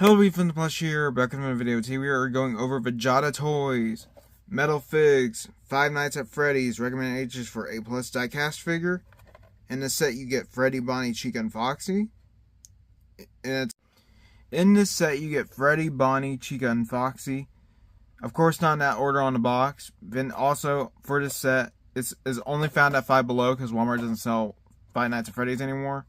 Hello, Fnaf here, back with my video. Today we are going over the Jada toys, metal figs, Five Nights at Freddy's, recommended ages for A+ diecast figure. In this set you get Freddy, Bonnie, Chica, and Foxy. In this set you get Freddy, Bonnie, Chica, and Foxy. Of course, not in that order on the box. Then also for this set, it's only found at Five Below because Walmart doesn't sell Five Nights at Freddy's anymore.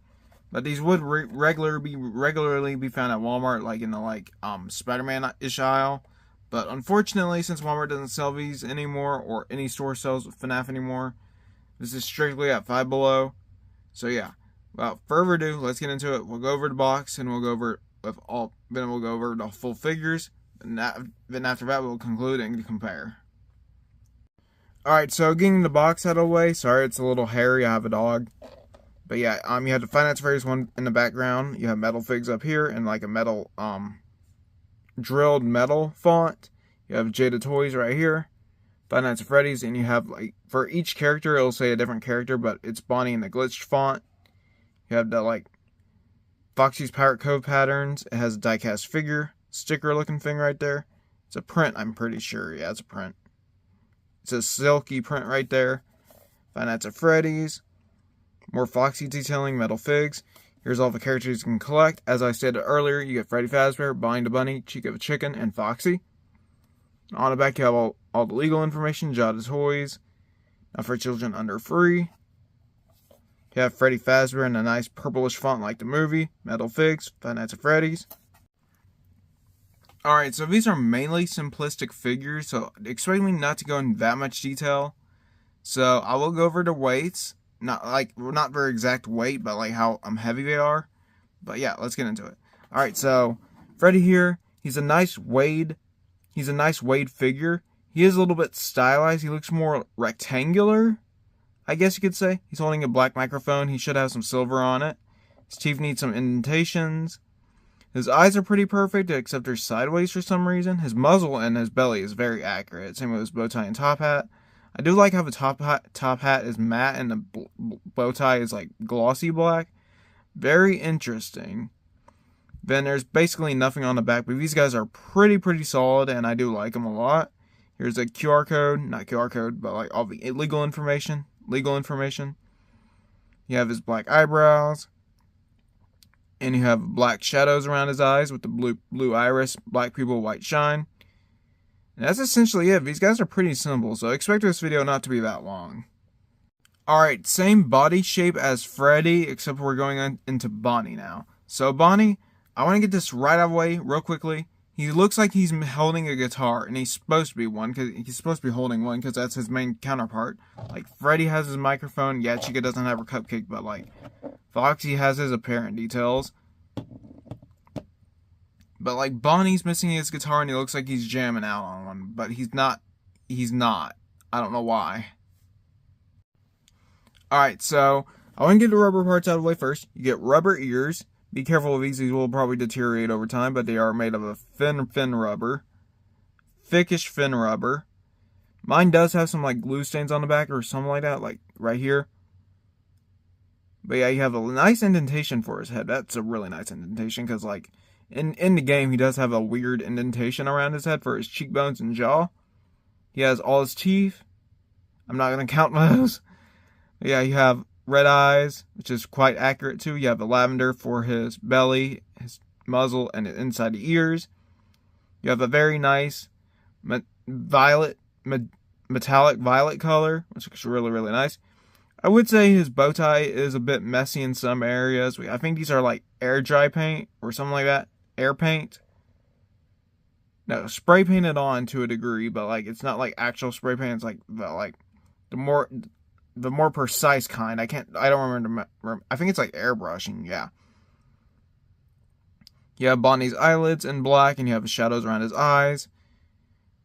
But these would regularly be found at Walmart, like in the Spider-Man-ish aisle. But unfortunately, since Walmart doesn't sell these anymore, or any store sells Fnaf anymore, this is strictly at Five Below. So yeah, without further ado, let's get into it. We'll go over the box, and we'll go over the full figures. And then after that, we'll conclude and compare. Alright, so getting the box out of the way. Sorry, it's a little hairy. I have a dog. But yeah, you have the Five Nights at Freddy's one in the background. You have metal figs up here and like a metal, drilled metal font. You have Jada toys right here. Five Nights at Freddy's, and you have for each character, it'll say a different character, but it's Bonnie in the glitched font. You have the Foxy's Pirate Cove patterns. It has a diecast figure, sticker looking thing right there. It's a print, I'm pretty sure. Yeah, it's a print. It's a silky print right there. Five Nights at Freddy's. More Foxy detailing, metal figs. Here's all the characters you can collect. As I stated earlier, you get Freddy Fazbear, Bonnie the Bunny, Chica the Chicken, and Foxy. On the back, you have all the legal information, Jada toys. Now for children under 3. You have Freddy Fazbear in a nice purplish font like the movie. Metal figs, Five Nights at Freddy's. Alright, so these are mainly simplistic figures, so expect me not to go into that much detail. So I will go over the weights. Not very exact weight, but how heavy they are. But yeah, let's get into it. Alright, so Freddy here, he's a nice Wade figure. He is a little bit stylized. He looks more rectangular, I guess you could say. He's holding a black microphone. He should have some silver on it. His teeth need some indentations. His eyes are pretty perfect, except they're sideways for some reason. His muzzle and his belly is very accurate. Same with his bow tie and top hat. I do like how the top hat is matte and the bow tie is glossy black. Very interesting. Then there's basically nothing on the back, but these guys are pretty solid, and I do like them a lot. Here's a QR code, not QR code, but all the legal information. You have his black eyebrows, and you have black shadows around his eyes with the blue iris, black pupil, white shine. And that's essentially it. These guys are pretty simple, so expect this video not to be that long. Alright, same body shape as Freddy, except we're going into Bonnie now. So Bonnie, I want to get this right out of the way real quickly. He looks like he's holding a guitar, and he's supposed to be one, because he's supposed to be holding one, because that's his main counterpart. Freddy has his microphone. Yeah, Chica doesn't have her cupcake, but Foxy has his apparent details. But Bonnie's missing his guitar and he looks like he's jamming out on one. But he's not. I don't know why. Alright, so I want to get the rubber parts out of the way first. You get rubber ears. Be careful of these will probably deteriorate over time, but they are made of a thin rubber. Thickish thin rubber. Mine does have some glue stains on the back or something like that, right here. But yeah, you have a nice indentation for his head. That's a really nice indentation, because in the game, he does have a weird indentation around his head for his cheekbones and jaw. He has all his teeth. I'm not going to count those. But yeah, you have red eyes, which is quite accurate too. You have the lavender for his belly, his muzzle, and inside the ears. You have a very nice metallic violet color, which looks really nice. I would say his bow tie is a bit messy in some areas. I think these are air dry paint or something like that. Air paint. No, spray painted on to a degree, but it's not actual spray paint. It's the more precise kind. I don't remember. I think it's airbrushing. Yeah. You have Bonnie's eyelids in black, and you have shadows around his eyes.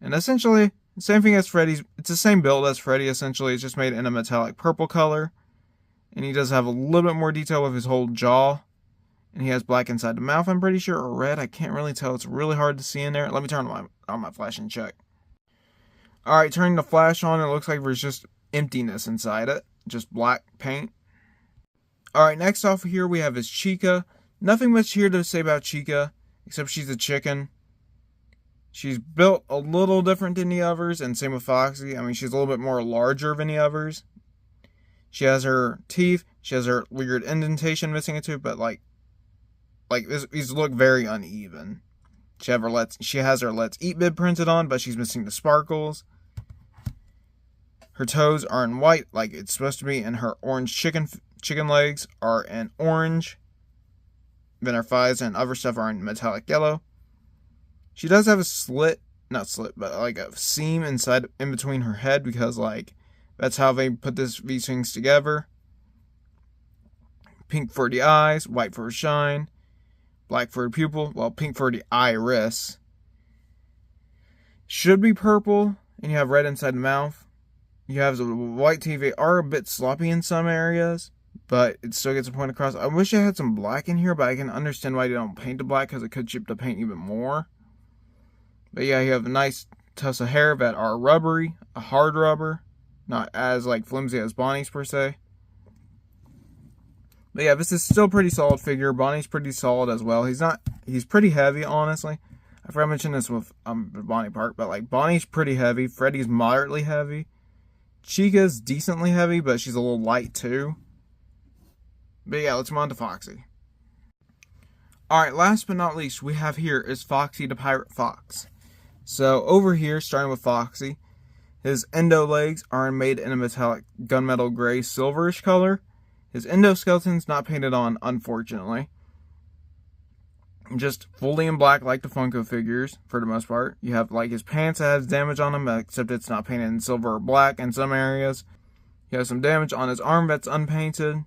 And essentially, same thing as Freddy's. It's the same build as Freddy. Essentially, it's just made in a metallic purple color, and he does have a little bit more detail with his whole jaw. And he has black inside the mouth, I'm pretty sure, or red. I can't really tell. It's really hard to see in there. Let me turn on my flash and check. Alright, turning the flash on, it looks like there's just emptiness inside it. Just black paint. Alright, next off here we have his Chica. Nothing much here to say about Chica. except she's a chicken. She's built a little different than the others, and same with Foxy. I mean, she's a little bit more larger than the others. She has her teeth. She has her weird indentation missing a tooth, but like these look very uneven. She has her Let's Eat bib printed on, but she's missing the sparkles. Her toes are in white, like it's supposed to be, and her orange chicken legs are in orange. Then her thighs and other stuff are in metallic yellow. She does have a not slit, but like a seam in between her head, because like that's how they put these things together. Pink for the eyes, white for her shine, black for her pupil, well, pink for the iris. Should be purple, and you have red inside the mouth. You have the white teeth. They are a bit sloppy in some areas, but it still gets a point across. I wish I had some black in here, but I can understand why they don't paint the black, because it could chip the paint even more. But yeah, you have a nice tufts of hair that are rubbery, a hard rubber, not as like flimsy as Bonnie's per se. But yeah, this is still pretty solid figure. Bonnie's pretty solid as well. He's pretty heavy, honestly. I forgot to mention this with the Bonnie part, but like Bonnie's pretty heavy. Freddy's moderately heavy. Chica's decently heavy, but she's a little light too. But yeah, let's move on to Foxy. Alright, last but not least, we have here is Foxy the Pirate Fox. So over here, starting with Foxy, his endo legs are made in a metallic gunmetal gray silverish color. His endoskeleton's not painted on, unfortunately. Just fully in black like the Funko figures, for the most part. You have like his pants that has damage on them, except it's not painted in silver or black in some areas. He has some damage on his arm that's unpainted.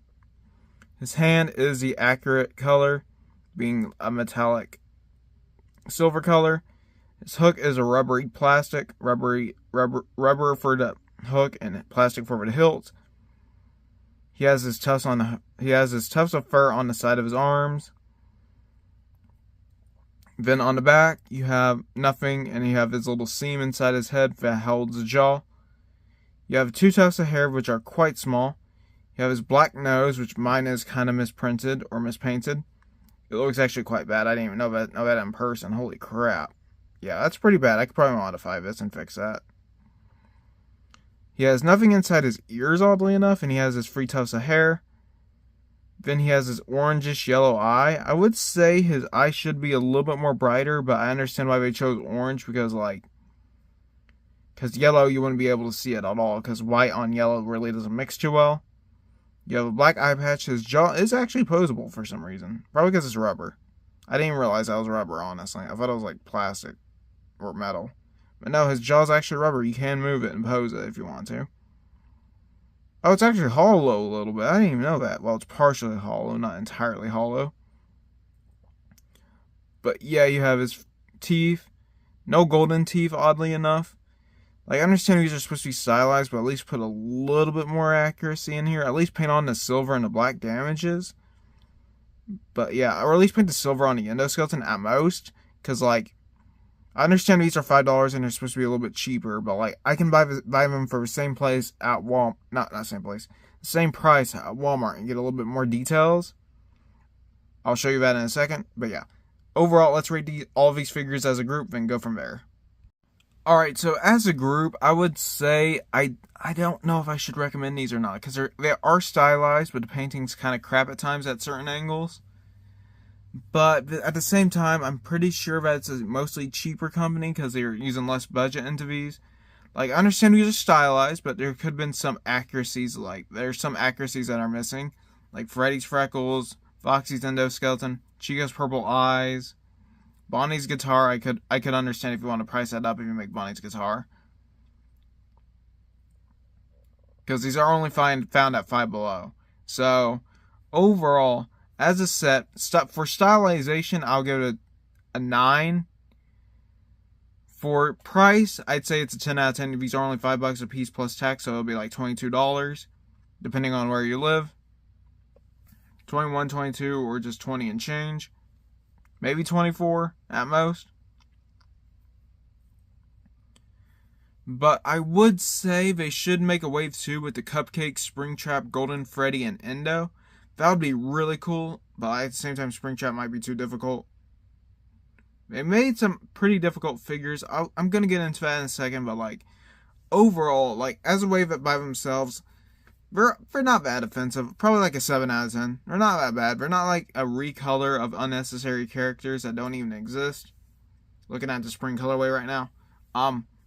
His hand is the accurate color, being a metallic silver color. His hook is a rubbery plastic, rubber for the hook and plastic for the hilt. He has his tufts of fur on the side of his arms. Then on the back, you have nothing, and you have his little seam inside his head that holds the jaw. You have 2 tufts of hair, which are quite small. You have his black nose, which mine is kind of misprinted or mispainted. It looks actually quite bad. I didn't even know that in person. Holy crap. Yeah, that's pretty bad. I could probably modify this and fix that. He has nothing inside his ears, oddly enough, and he has his 3 tufts of hair. Then he has his orangish yellow eye. I would say his eye should be a little bit more brighter, but I understand why they chose orange, because yellow you wouldn't be able to see it at all, because white on yellow really doesn't mix too well. You have a black eye patch. His jaw is actually posable for some reason. Probably because it's rubber. I didn't even realize that was rubber, honestly. I thought it was like plastic or metal. But no, his jaw's actually rubber. You can move it and pose it if you want to. Oh, it's actually hollow a little bit. I didn't even know that. Well, it's partially hollow, not entirely hollow. But yeah, you have his teeth. No golden teeth, oddly enough. Like, I understand these are supposed to be stylized, but at least put a little bit more accuracy in here. At least paint on the silver and the black damages. But yeah, or at least paint the silver on the endoskeleton at most. Because, like, I understand these are $5 and they're supposed to be a little bit cheaper. But, like, I can buy them for the same place at Walmart. Not same place. The same price at Walmart and get a little bit more details. I'll show you that in a second. But yeah. Overall, let's rate all of these figures as a group and go from there. Alright, so as a group, I would say I don't know if I should recommend these or not, because they are stylized, but the painting's kind of crap at times at certain angles. But at the same time, I'm pretty sure that it's a mostly cheaper company, because they're using less budget into these. Like, I understand these are stylized, but there could have been some accuracies, there's some accuracies that are missing. Like Freddy's freckles, Foxy's endoskeleton, Chica's purple eyes. Bonnie's guitar, I could understand if you want to price that up if you make Bonnie's guitar. Because these are only found at Five Below. So, overall, as a set, for stylization, I'll give it a 9. For price, I'd say it's a 10 out of 10. These are only $5 a piece plus tax, so it'll be like $22, depending on where you live. 21, 22, or just 20 and change. Maybe 24 at most. But I would say they should make a wave 2 with the Cupcake, Springtrap, Golden Freddy, and Endo. That would be really cool, but at the same time, Springtrap might be too difficult. They made some pretty difficult figures. I'm gonna get into that in a second, but like overall, like as a wave by themselves, they're not that offensive. Probably like a 7 out of 10. They're not that bad. They're not like a recolor of unnecessary characters that don't even exist. Looking at the spring colorway right now.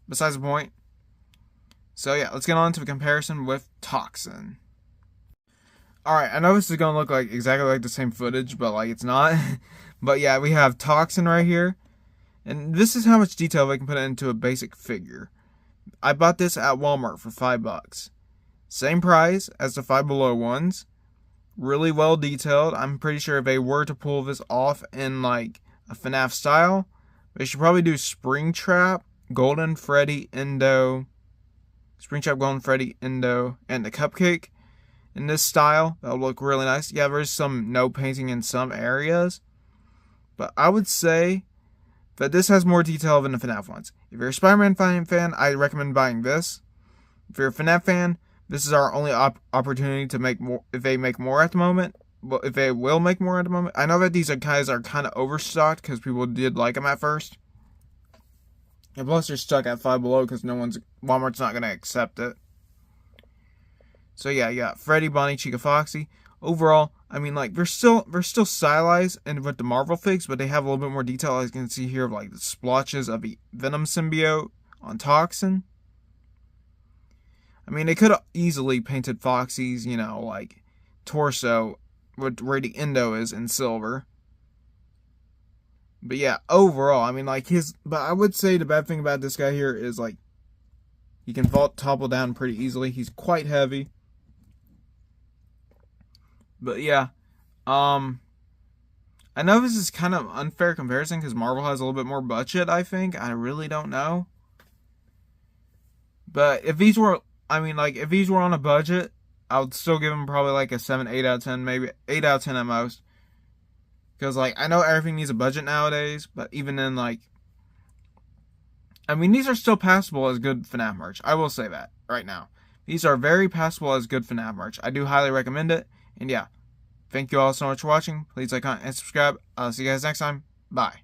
Besides the point. So yeah, let's get on to the comparison with Toxin. Alright, I know this is gonna look like exactly like the same footage, but like it's not. But yeah, we have Toxin right here. And this is how much detail they can put into a basic figure. I bought this at Walmart for $5. Same price as the Five Below ones. Really well detailed. I'm pretty sure if they were to pull this off in like a Fnaf style, they should probably do Springtrap, Golden Freddy, Indo, Springtrap, Golden Freddy, Indo, and the Cupcake in this style. That'll look really nice. Yeah, there's some no painting in some areas, but I would say that this has more detail than the Fnaf ones. If you're a Spider-Man fan, I recommend buying this. If you're a Fnaf fan, this is our only opportunity to make more. If they make more at the moment, well, if they will make more at the moment. I know that these guys are kind of overstocked because people did like them at first. And plus they're stuck at Five Below because Walmart's not going to accept it. So yeah, you got Freddy, Bonnie, Chica, Foxy. Overall, I mean, like, they're still stylized and with the Marvel figs, but they have a little bit more detail, as you can see here, of like the splotches of the Venom symbiote on Toxin. I mean, they could have easily painted Foxy's, like, torso where the Indo is in silver. But yeah, overall, I mean, like, but I would say the bad thing about this guy here is, like, he can topple down pretty easily. He's quite heavy. But yeah, I know this is kind of unfair comparison because Marvel has a little bit more budget, I think. I really don't know. But if these were on a budget, I would still give them probably like a 7, 8 out of 10, maybe 8 out of 10 at most. Because, like, I know everything needs a budget nowadays, but even then, like, I mean, these are still passable as good Fnaf merch. I will say that right now. These are very passable as good Fnaf merch. I do highly recommend it. And yeah, thank you all so much for watching. Please like, comment, and subscribe. I'll see you guys next time. Bye.